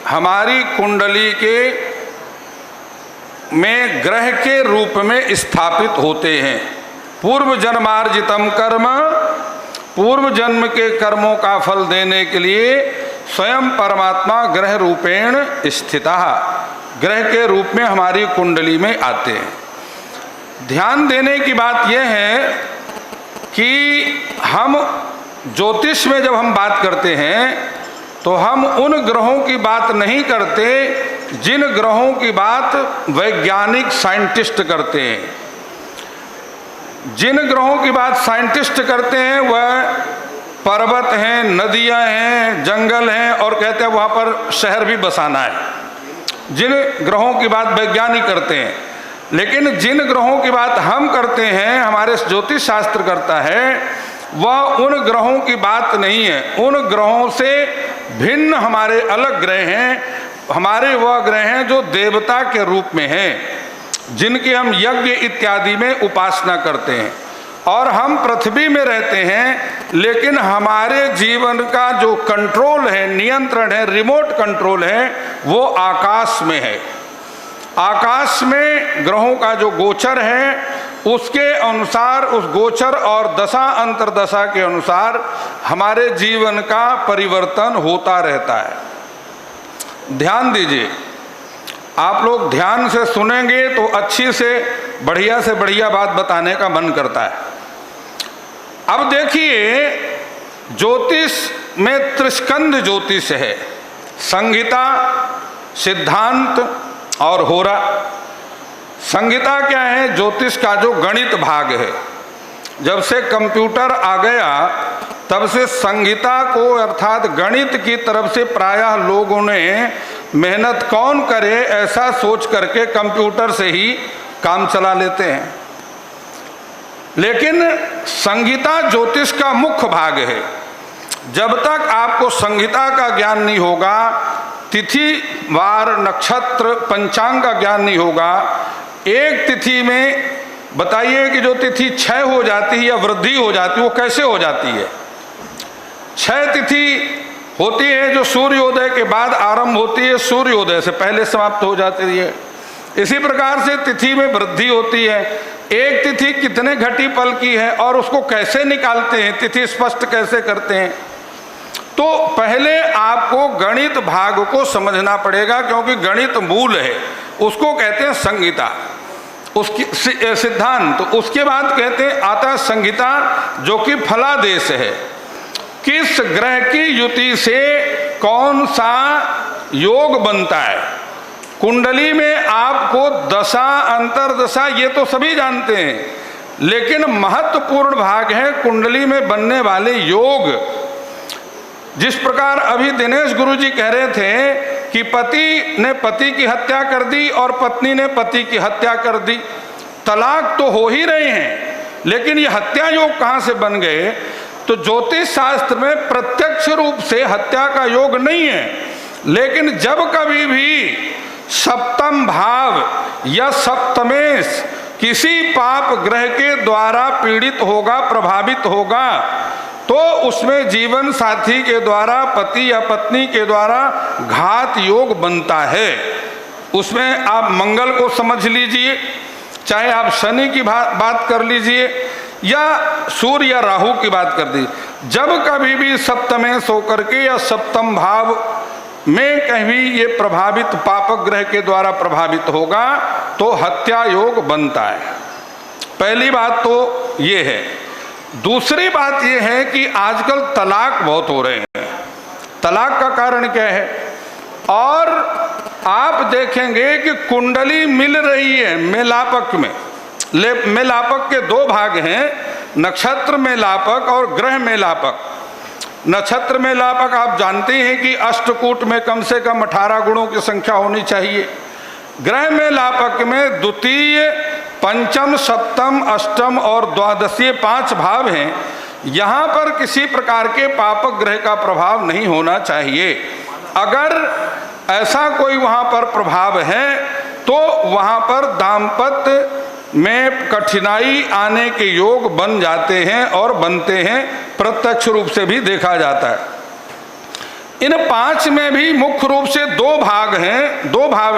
हमारी कुंडली के में ग्रह के रूप में स्थापित होते हैं। पूर्व जन्मार्जितम कर्म, पूर्व जन्म के कर्मों का फल देने के लिए स्वयं परमात्मा ग्रह रूपेण स्थितः, ग्रह के रूप में हमारी कुंडली में आते हैं। ध्यान देने की बात यह है कि हम ज्योतिष में जब हम बात करते हैं तो हम उन ग्रहों की बात नहीं करते जिन ग्रहों की बात वैज्ञानिक साइंटिस्ट करते हैं। जिन ग्रहों की बात साइंटिस्ट करते हैं वह पर्वत हैं, नदियां हैं, जंगल हैं और कहते हैं वहाँ पर शहर भी बसाना है। जिन ग्रहों की बात वैज्ञानिक करते हैं, लेकिन जिन ग्रहों की बात हम करते हैं, हमारे ज्योतिष शास्त्र करता है, वह उन ग्रहों की बात नहीं है। उन ग्रहों से भिन्न हमारे अलग ग्रह हैं। हमारे वह ग्रह हैं जो देवता के रूप में हैं, जिनकी हम यज्ञ इत्यादि में उपासना करते हैं। और हम पृथ्वी में रहते हैं, लेकिन हमारे जीवन का जो कंट्रोल है, नियंत्रण है, रिमोट कंट्रोल है, वो आकाश में है। आकाश में ग्रहों का जो गोचर है उसके अनुसार, उस गोचर और दशा अंतर्दशा के अनुसार हमारे जीवन का परिवर्तन होता रहता है। ध्यान दीजिए, आप लोग ध्यान से सुनेंगे तो अच्छी से बढ़िया बात बताने का मन करता है। अब देखिए, ज्योतिष में त्रिस्कंध ज्योतिष है, संहिता, सिद्धांत और होरा। संहिता क्या है? ज्योतिष का जो गणित भाग है। जब से कंप्यूटर आ गया तब से संहिता को अर्थात गणित की तरफ से प्रायः लोगों ने मेहनत कौन करे ऐसा सोच करके कंप्यूटर से ही काम चला लेते हैं। लेकिन संहिता ज्योतिष का मुख्य भाग है। जब तक आपको संहिता का ज्ञान नहीं होगा, तिथि वार नक्षत्र पंचांग का ज्ञान नहीं होगा, एक तिथि में बताइए कि जो तिथि क्षय हो जाती है या वृद्धि हो जाती है वो कैसे हो जाती है? क्षय तिथि होती है जो सूर्योदय के बाद आरंभ होती है, सूर्योदय से पहले समाप्त हो जाती है। इसी प्रकार से तिथि में वृद्धि होती है। एक तिथि कितने घटी पल की है और उसको कैसे निकालते हैं, तिथि स्पष्ट कैसे करते हैं? तो पहले आपको गणित भाग को समझना पड़ेगा, क्योंकि गणित मूल है, उसको कहते हैं संहिता, उसकी सिद्धांत। तो उसके बाद कहते हैं आता संहिता, जो कि फलादेश है। किस ग्रह की युति से कौन सा योग बनता है? कुंडली में आपको दशा अंतर्दशा ये तो सभी जानते हैं, लेकिन महत्वपूर्ण भाग है कुंडली में बनने वाले योग। जिस प्रकार अभी दिनेश गुरुजी कह रहे थे कि पति ने पति की हत्या कर दी और पत्नी ने पति की हत्या कर दी, तलाक तो हो ही रहे हैं, लेकिन ये हत्या योग कहाँ से बन गए? तो ज्योतिष शास्त्र में प्रत्यक्ष रूप से हत्या का योग नहीं है, लेकिन जब कभी भी सप्तम भाव या सप्तमेश किसी पाप ग्रह के द्वारा पीड़ित होगा, प्रभावित होगा, तो उसमें जीवन साथी के द्वारा, पति या पत्नी के द्वारा घात योग बनता है। उसमें आप मंगल को समझ लीजिए, चाहे आप शनि की बात कर लीजिए या सूर्य या राहु की बात कर दीजिए। जब कभी भी सप्तमेश होकर के या सप्तम भाव में कहीं ये प्रभावित पापक ग्रह के द्वारा प्रभावित होगा तो हत्या योग बनता है। पहली बात तो ये है। दूसरी बात ये है कि आजकल तलाक बहुत हो रहे हैं। तलाक का कारण क्या है? और आप देखेंगे कि कुंडली मिल रही है मेलापक में। मेलापक के दो भाग हैं, नक्षत्र मेलापक और ग्रह मेलापक। नक्षत्र मेलापक आप जानते हैं कि अष्टकूट में कम से कम 18 गुणों की संख्या होनी चाहिए। ग्रह मेलापक में द्वितीय, पंचम, सप्तम, अष्टम और द्वादशीय 5 भाव हैं। यहाँ पर किसी प्रकार के पापक ग्रह का प्रभाव नहीं होना चाहिए। अगर ऐसा कोई वहाँ पर प्रभाव है तो वहाँ पर दाम्पत्य में कठिनाई आने के योग बन जाते हैं और बनते हैं, प्रत्यक्ष रूप से भी देखा जाता है। इन 5 में भी मुख्य रूप से 2 भाग हैं, 2 भाग